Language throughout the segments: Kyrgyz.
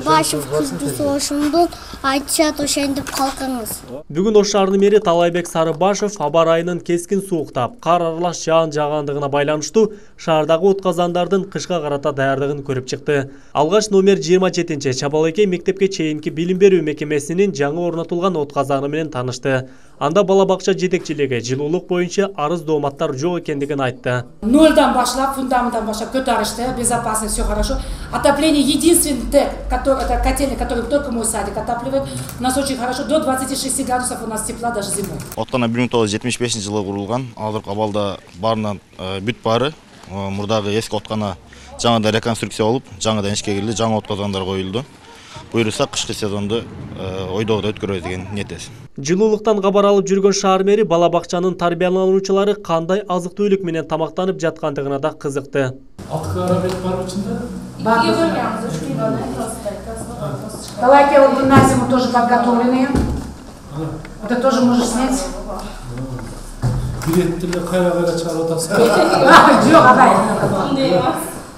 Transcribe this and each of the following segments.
Башев кыздысы ошондон айтышат ошентип калкыңыз. Бүгүн Ош шаарынын мэри Талайбек Сарыбашев аба ырайынын кескин сууктап, кар аралаш жаан жаагандыгына байланыштуу шаардагы отказандардын кышка карата даярдыгын көрүп чыкты. Алгач номер 27 Чабалайке мектепке чейинки билим берүү мекемесинин жаңы орнотулган отказаны менен таанышты. Анда бала бакча жетекчилиги жылуулук боюнча арыз дооматтар жок экендигин айтты. Нольдан башлап, фундаментдан башлап көтөрүштү, безопасно, все хорошо. Отопление единственный ТЭК, это котельный, который только мой садик отапливает. У нас очень хорошо, до 26 градусов у нас тепла даже зимой. Откана 1975 жылы курулган, азыркы абалда баарынан бүт баары, мурдагы эски откана жаңадан реконструкция болуп, жаңадан ишке кирди, жаңы отказандар коюлду. Буйруса кышкы сезонду ойдогуда өткөрөбүз деген ниеттес. Жылуулуктан кабар алып жүргөн шаар мэри бала бакчанын тарбиялануучулары кандай азык-түлүк менен тамактанып жаткандыгына да кызыкты. Открывать бар içinde? Талайке вот на зиму тоже подготовленные. Это тоже можешь снять. Билеттерди кайра чыгарып атасың. Жок, адай.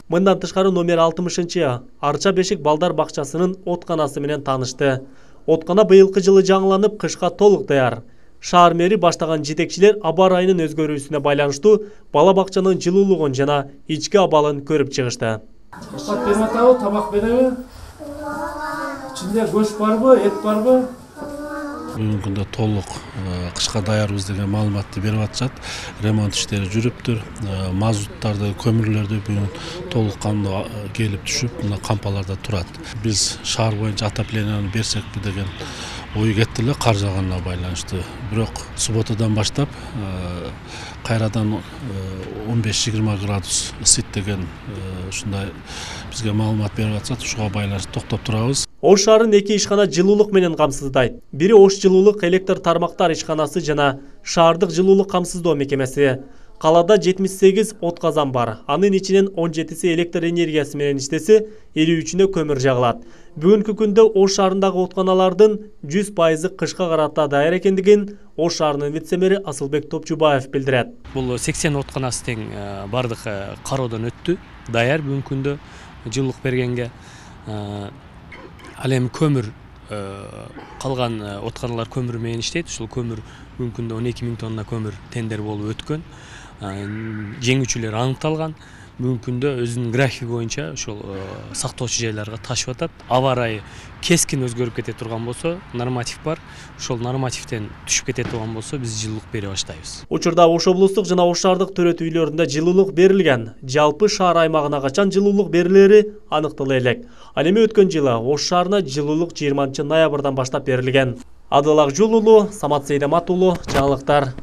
Мындан тышкары номер 60 Арча Бешик балдар бакчасынын отканасы менен таанышты. Откана быйылкы жылы жаңыланып, кышка толук даяр. Шаар мэри баштаган жетекчилер аба ырайынын өзгөрүүсүнө байланыштуу бала бакчанын жылуулугун жана ички абалын көрүп чыгышты. Тамак береби? İçinde goş barбы, эт барбы? Бүгүнкү күндө толук кышка даярбыз деген маалыматты берип атышат. Ремонт иштери жүрүптүр. Мазуттарды, көмүрлөрдү бүгүн толук кандуу келип түшүп, мына кампаларда турат. Биз шаар боюнча отопленияны берсекпи деген ой кетти эле кар жааганына байланыштуу. Бирок субботадан баштап кайрадан 15-20 градус ысыйт деген ушундай бизге маалымат берип атышат. Ушуга байланыштуу токтоп турабыз. Ош шаарынын 2 ишкана жылуулук менен камсыздайт. Бири Ош жылуулук электр тармактар ишканасы жана шаардык жылуулук камсыздоо мекемеси. Калада 78 отказан бар. Анын ичинен 17си электр энергиясы менен иштесе, 53-үнө көмүр жагылат. Бүгүнкү күндө Ош шаарындагы отканалардын 100% кышка карата даяр экендигин Ош шаарынын вице-мэри Асылбек Топчубаев билдирет. Бул 80 отканасы тең бардык кароодон өттү. Даяр бүгүнкү күндө жылуулук бергенге. Ал эми көмүр калган отканалар көмүр менен иштейт. Ушул көмүр бүгүнкү күндө 12 000 тонна көмүр тендер болуп өткөн. Жеңүүчүлөр аныкталган. Бүгүнкү күндө өзүнүн графиги боюнча ошол сактоочу жайларга ташып атат. Аба ырайы кескин өзгөрүп кете турган болсо, норматив бар. Ошол нормативден түшүп кете турган болсо, биз жылуулук бере баштайбыз. Учурда Ош облустук жана Ош шаардык төрөт үйлөрүндө жылуулук берилген. Жалпы шаар аймагына качан жылуулук берилери аныктала элек. Ал эми өткөн жылы Ош шаарына жылуулук 20 ноябрдан баштап берилген. Адыл Акжол уулу, Самат Сейдамат уулу, жаңылыктар.